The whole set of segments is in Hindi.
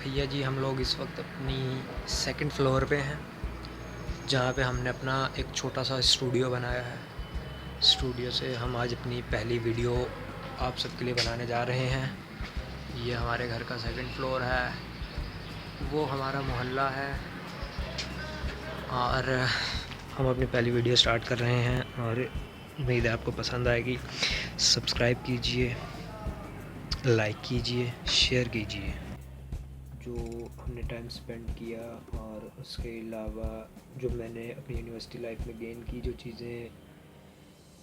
भैया जी हम लोग इस वक्त अपनी सेकंड फ्लोर पे हैं, जहाँ पे हमने अपना एक छोटा सा स्टूडियो बनाया है। स्टूडियो से हम आज अपनी पहली वीडियो आप सबके लिए बनाने जा रहे हैं। ये हमारे घर का सेकंड फ्लोर है, वो हमारा मोहल्ला है और हम अपनी पहली वीडियो स्टार्ट कर रहे हैं और उम्मीद है आपको पसंद आएगी। सब्सक्राइब कीजिए, लाइक कीजिए, शेयर कीजिए। जो हमने टाइम स्पेंड किया और उसके अलावा जो मैंने अपनी यूनिवर्सिटी लाइफ में गेन की जो चीज़ें,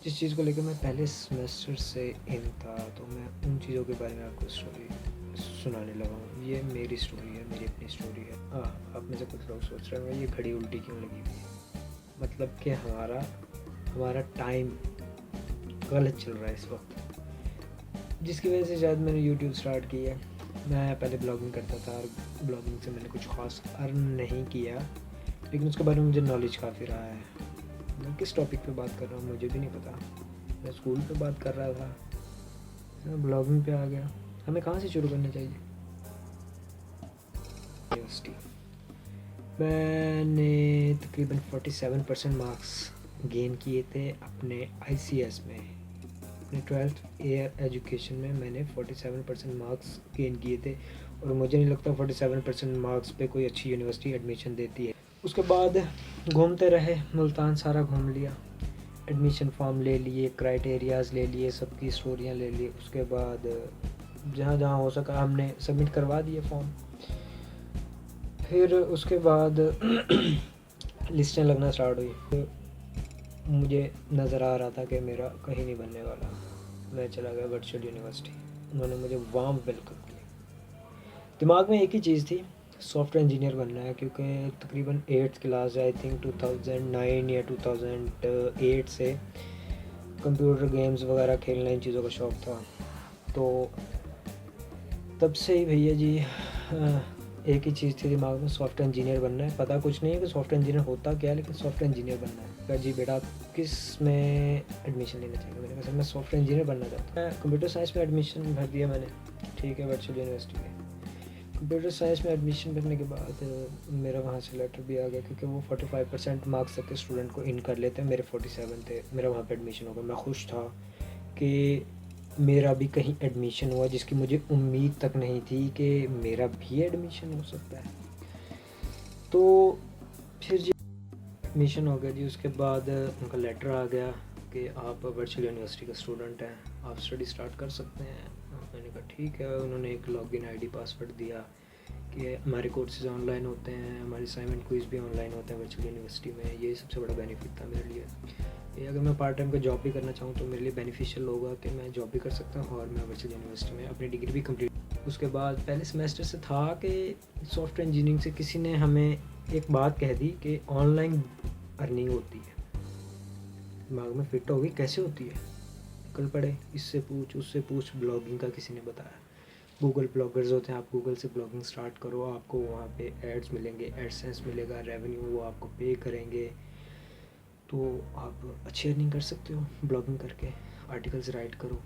जिस चीज़ को लेकर मैं पहले सेमेस्टर से इन था, तो मैं उन चीज़ों के बारे में आपको स्टोरी सुनाने लगा हूँ। ये मेरी स्टोरी है, मेरी अपनी स्टोरी है। आप में से कुछ लोग सोच रहे होंगे ये घड़ी उल्टी क्यों लगी हुई है, मतलब कि हमारा टाइम गलत चल रहा है इस वक्त, जिसकी वजह से शायद मैंने यूट्यूब स्टार्ट किया। मैं पहले ब्लॉगिंग करता था और ब्लॉगिंग से मैंने कुछ ख़ास अर्न नहीं किया, लेकिन उसके बारे में मुझे नॉलेज काफ़ी रहा है। मैं किस टॉपिक पे बात कर रहा हूँ मुझे भी नहीं पता। मैं स्कूल पे बात कर रहा था, मैं ब्लॉगिंग पे आ गया। हमें कहाँ से शुरू करना चाहिए? यूनिवर्सिटी मैंने तकरीबन 47% मार्क्स गेन किए थे अपने ICS में। अपने 12th ईयर एजुकेशन में मैंने 47% मार्क्स गेन किए थे और मुझे नहीं लगता 47% मार्क्स पे कोई अच्छी यूनिवर्सिटी एडमिशन देती है। उसके बाद घूमते रहे, मुल्तान सारा घूम लिया, एडमिशन फॉर्म ले लिए, क्राइटेरियाज़ ले लिए, सबकी स्टोरियाँ ले ली। उसके बाद जहाँ जहाँ हो सका हमने सबमिट करवा दिए फॉर्म। फिर उसके बाद लिस्टें लगना स्टार्ट हुई। मुझे नज़र आ रहा था कि मेरा कहीं नहीं बनने वाला। मैं चला गया वर्चुअल यूनिवर्सिटी, उन्होंने मुझे वार्म वेलकम किया। दिमाग में एक ही चीज़ थी, सॉफ्टवेयर इंजीनियर बनना है, क्योंकि तकरीबन 8th क्लास आई थिंक 2009 या 2008 से कंप्यूटर गेम्स वगैरह खेलना, इन चीज़ों का शौक़ था। तो तब से ही भैया जी एक ही चीज़ थी दिमाग में, सॉफ्टवेयर इंजीनियर बनना है। पता कुछ नहीं है कि सॉफ्टवेयर इंजीनियर होता क्या है, लेकिन सॉफ्टवेयर इंजीनियर बनना है। कहा जी बेटा किस में एडमिशन लेना चाहिए? मैंने कहा सर मैं सॉफ्टवेयर इंजीनियर बनना चाहता हूँ। कंप्यूटर साइंस में एडमिशन भर दिया मैंने, ठीक है, वर्चुअल यूनिवर्सिटी में। कंप्यूटर साइंस में एडमिशन भरने के बाद मेरा वहाँ से लेटर भी आ गया, क्योंकि वो 45% मार्क्स तक के स्टूडेंट को इन कर लेते हैं। मेरे 47 थे, मेरा वहाँ पर एडमिशन हो गया। मैं खुश था कि मेरा भी कहीं एडमिशन हुआ, जिसकी मुझे उम्मीद तक नहीं थी कि मेरा भी एडमिशन हो सकता है। तो फिर जी एडमिशन हो गया जी। उसके बाद उनका लेटर आ गया कि आप वर्चुअल यूनिवर्सिटी का स्टूडेंट हैं, आप स्टडी स्टार्ट कर सकते हैं। मैंने कहा ठीक है। उन्होंने एक लॉगिन ID पासवर्ड दिया कि हमारे कोर्सेज ऑनलाइन होते हैं, हमारे असाइनमेंट क्विज़ भी ऑनलाइन होते हैं वर्चुअल यूनिवर्सिटी में। ये सबसे बड़ा बेनिफिट था मेरे लिए। ये अगर मैं पार्ट टाइम का जॉब भी करना चाहूँ तो मेरे लिए बेनिफिशियल होगा कि मैं जॉब भी कर सकता हूँ और मैं वर्चुअल यूनिवर्सिटी में अपनी डिग्री भी कंप्लीट। उसके बाद पहले सेमेस्टर से था कि सॉफ्टवेयर इंजीनियरिंग से किसी ने हमें एक बात कह दी कि ऑनलाइन अर्निंग होती है। दिमाग में फिट हो गई, कैसे होती है? कल पढ़े, इससे पूछ उससे पूछ, ब्लॉगिंग का किसी ने बताया। गूगल ब्लॉगर्स होते हैं, आप गूगल से ब्लॉगिंग स्टार्ट करो, आपको वहाँ पे एड्स मिलेंगे, एडसेंस मिलेगा, रेवेन्यू वो आपको पे करेंगे, तो आप अच्छी अर्निंग कर सकते हो ब्लॉगिंग करके। आर्टिकल्स राइट करो।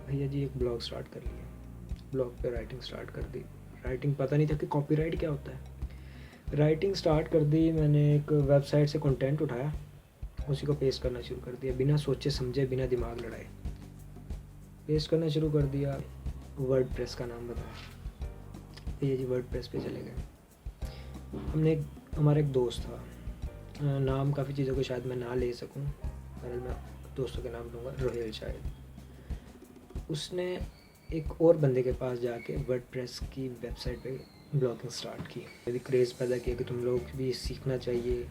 भैया जी एक ब्लॉग स्टार्ट कर लिया, ब्लॉग पे राइटिंग स्टार्ट कर दी। राइटिंग पता नहीं था कि कॉपीराइट क्या होता है। राइटिंग स्टार्ट कर दी मैंने, एक वेबसाइट से कंटेंट उठाया, उसी को पेस्ट करना शुरू कर दिया, बिना सोचे समझे, बिना दिमाग लड़ाए पेस्ट करना शुरू कर दिया। वर्डप्रेस का नाम बताया, भैया जी वर्डप्रेस पे चले गए। हमारा एक दोस्त था, नाम काफ़ी चीज़ों को शायद मैं ना ले सकूं, पर मैं दोस्तों के नाम लूँगा, रोहेल शायद। उसने एक और बंदे के पास जाके वर्डप्रेस की वेबसाइट पे ब्लॉगिंग स्टार्ट की। मेरी क्रेज़ पैदा किया कि तुम लोग भी सीखना चाहिए।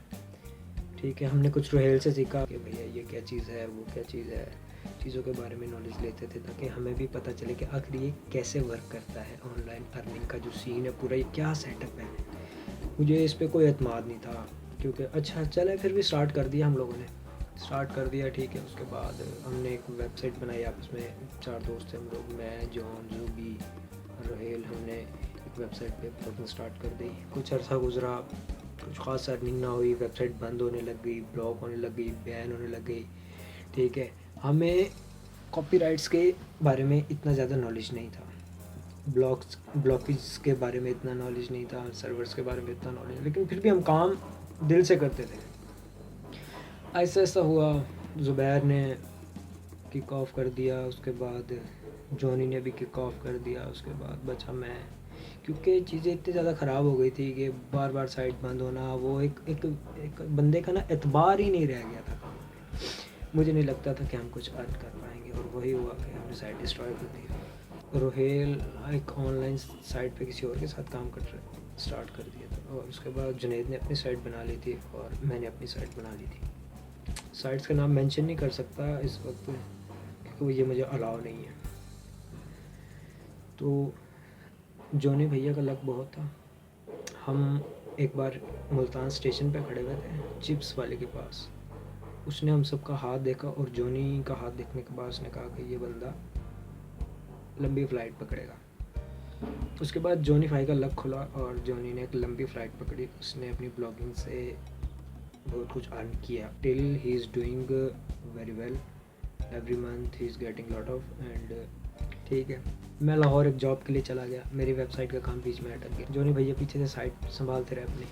ठीक है, हमने कुछ रोहेल से सीखा कि भैया ये क्या चीज़ है, वो क्या चीज़ है, चीज़ों के बारे में नॉलेज लेते थे ताकि हमें भी पता चले कि आखिर ये कैसे वर्क करता है। ऑनलाइन अर्निंग का जो सीन है पूरा, ये क्या सेटअप है। मुझे इस पर कोई एतमाद नहीं था, क्योंकि अच्छा चले फिर भी स्टार्ट कर दिया, हम लोगों ने स्टार्ट कर दिया, ठीक है। उसके बाद हमने एक वेबसाइट बनाई, आपस में 4 दोस्त थे हम लोग, मैं, जॉन, जूबी, रोहेल। हमने एक वेबसाइट पे ब्लॉगिंग स्टार्ट कर दी। कुछ अर्सा गुजरा, कुछ ख़ास अर्निंग ना हुई, वेबसाइट बंद होने लग गई, ब्लॉक होने लग गई, बैन होने लग गई, ठीक है। हमें कॉपीराइट्स के बारे में इतना ज़्यादा नॉलेज नहीं था। ब्लॉकेज के बारे में इतना नॉलेज नहीं था, सर्वर्स के बारे में इतना नॉलेज, लेकिन फिर भी हम काम दिल से करते थे। ऐसा ऐसा हुआ, ज़ुबैर ने किक ऑफ कर दिया, उसके बाद जॉनी ने भी किक ऑफ कर दिया, उसके बाद बचा मैं, क्योंकि चीज़ें इतनी ज़्यादा ख़राब हो गई थी कि बार बार साइट बंद होना, वो एक बंदे का ना एतबार ही नहीं रह गया था काम में। मुझे नहीं लगता था कि हम कुछ अर्न कर पाएंगे, और वही हुआ कि हमने साइट डिस्ट्रॉय कर दी। रोहेल एक ऑनलाइन साइट पे किसी और के साथ काम कर स्टार्ट कर दिया था, और उसके बाद जुनैद ने अपनी साइट बना ली थी और मैंने अपनी साइट बना ली थी। साइट्स का नाम मेंशन नहीं कर सकता इस वक्त क्योंकि ये मुझे अलाउ नहीं है। तो जोनी भैया का लक बहुत था। हम एक बार मुल्तान स्टेशन पे खड़े हुए थे चिप्स वाले के पास, उसने हम सबका हाथ देखा और जोनी का हाथ देखने के बाद उसने कहा कि ये बंदा लंबी फ़्लाइट पकड़ेगा। उसके बाद जोनी भाई का लक खुला और जोनी ने एक लंबी फ़्लाइट पकड़ी। उसने अपनी ब्लॉगिंग से बहुत कुछ अर्न किया। Till he is doing very well, every month he is getting lot of and ठीक है। मैं लाहौर एक जॉब के लिए चला गया, मेरी वेबसाइट का काम बीच में अटक गया। जोनी भैया पीछे से साइट संभालते रहे अपनी,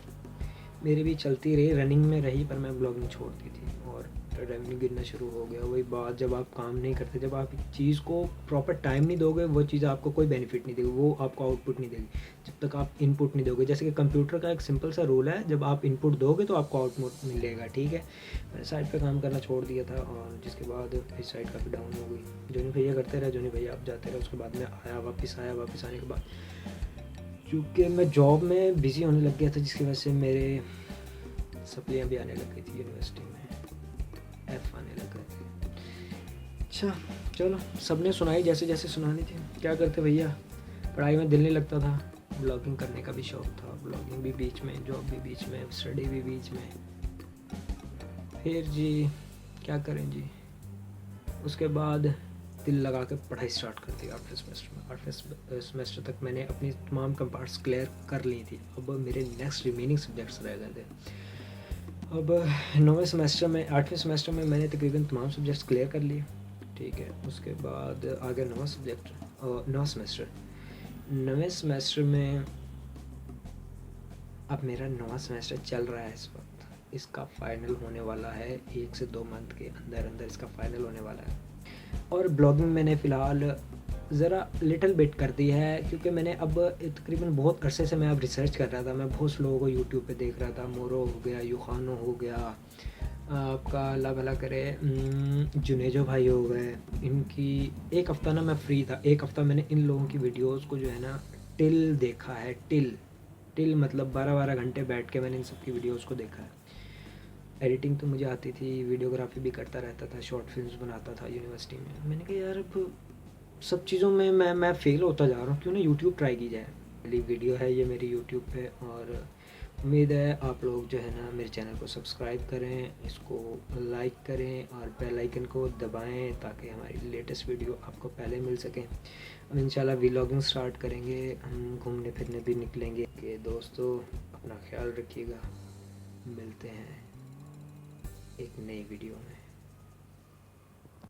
मेरी भी चलती रही, रनिंग में रही, पर मैं ब्लॉगिंग छोड़ दी थी और रेवेन्यू गिरना शुरू हो गया। वही बात, जब आप काम नहीं करते, जब आप चीज़ को प्रॉपर टाइम नहीं दोगे, वो चीज़ आपको कोई बेनिफिट नहीं देगी, वो आपको आउटपुट नहीं देगी जब तक आप इनपुट नहीं दोगे। जैसे कि कंप्यूटर का एक सिंपल सा रूल है, जब आप इनपुट दोगे तो आपको आउटपुट मिलेगा, ठीक है। मैंने साइट पे काम करना छोड़ दिया था और जिसके बाद इस साइट काफ़ी डाउन हो गई। जोनी भैया करते रहे, जोनी भैया आप जाते रहे। उसके बाद मैं आया, वापस आने के बाद चूँकि मैं जॉब में बिज़ी होने लग गया था, जिसकी वजह से मेरे सप्लियाँ भी आने लग गई थी यूनिवर्सिटी में, एफ आने लग गए थे। अच्छा चलो, सबने सुनाई जैसे जैसे सुनानी थी। क्या करते भैया, पढ़ाई में दिल नहीं लगता था, ब्लॉगिंग करने का भी शौक़ था, ब्लॉगिंग भी बीच में, जॉब भी बीच में, स्टडी भी बीच में। फिर जी क्या करें जी, उसके बाद दिल लगा के पढ़ाई स्टार्ट कर दी। 8वें सेमेस्टर में, 8वें सेमेस्टर तक मैंने अपनी तमाम कंपार्ट्स क्लियर कर ली थी। अब मेरे नेक्स्ट रिमेनिंग सब्जेक्ट्स रह गए थे। अब 9वें सेमेस्टर में, 8वें सेमेस्टर में मैंने तकरीबन तमाम सब्जेक्ट्स क्लियर कर लिए, ठीक है। उसके बाद आ गया 9वां सब्जेक्ट, 9वां सेमेस्टर। 9वें सेमेस्टर में अब मेरा 9वां सेमेस्टर चल रहा है इस वक्त। इसका फ़ाइनल होने वाला है 1 से 2 मंथ के अंदर अंदर इसका फ़ाइनल होने वाला है। और ब्लॉगिंग मैंने फ़िलहाल ज़रा लिटिल बिट कर दी है, क्योंकि मैंने अब तकरीबन बहुत अरसे से मैं अब रिसर्च कर रहा था। मैं बहुत से लोगों को यूट्यूब पे देख रहा था, मोरो हो गया, यूखानो हो गया, आपका अल्लाह भला करे, जुनेजो भाई हो गए। इनकी एक हफ़्ता ना मैं फ्री था, एक हफ़्ता मैंने इन लोगों की वीडियोस को जो है ना टिल देखा है। टिल मतलब 12-12 घंटे बैठ के मैंने इन सब की वीडियोस को देखा है। एडिटिंग तो मुझे आती थी, वीडियोग्राफी भी करता रहता था, शॉर्ट फिल्म्स बनाता था यूनिवर्सिटी में। मैंने कहा यार अब सब चीज़ों में मैं फ़ेल होता जा रहा हूँ, क्यों ना यूट्यूब ट्राई की जाए। पहली वीडियो है ये मेरी यूट्यूब पे, और उम्मीद है आप लोग जो है ना मेरे चैनल को सब्सक्राइब करें, इसको लाइक करें और बेल आइकन को दबाएं ताकि हमारी लेटेस्ट वीडियो आपको पहले मिल सकें। अब इंशाल्लाह व्लॉगिंग स्टार्ट करेंगे, हम घूमने फिरने भी निकलेंगे। कि दोस्तों अपना ख्याल रखिएगा, मिलते हैं एक नई वीडियो में।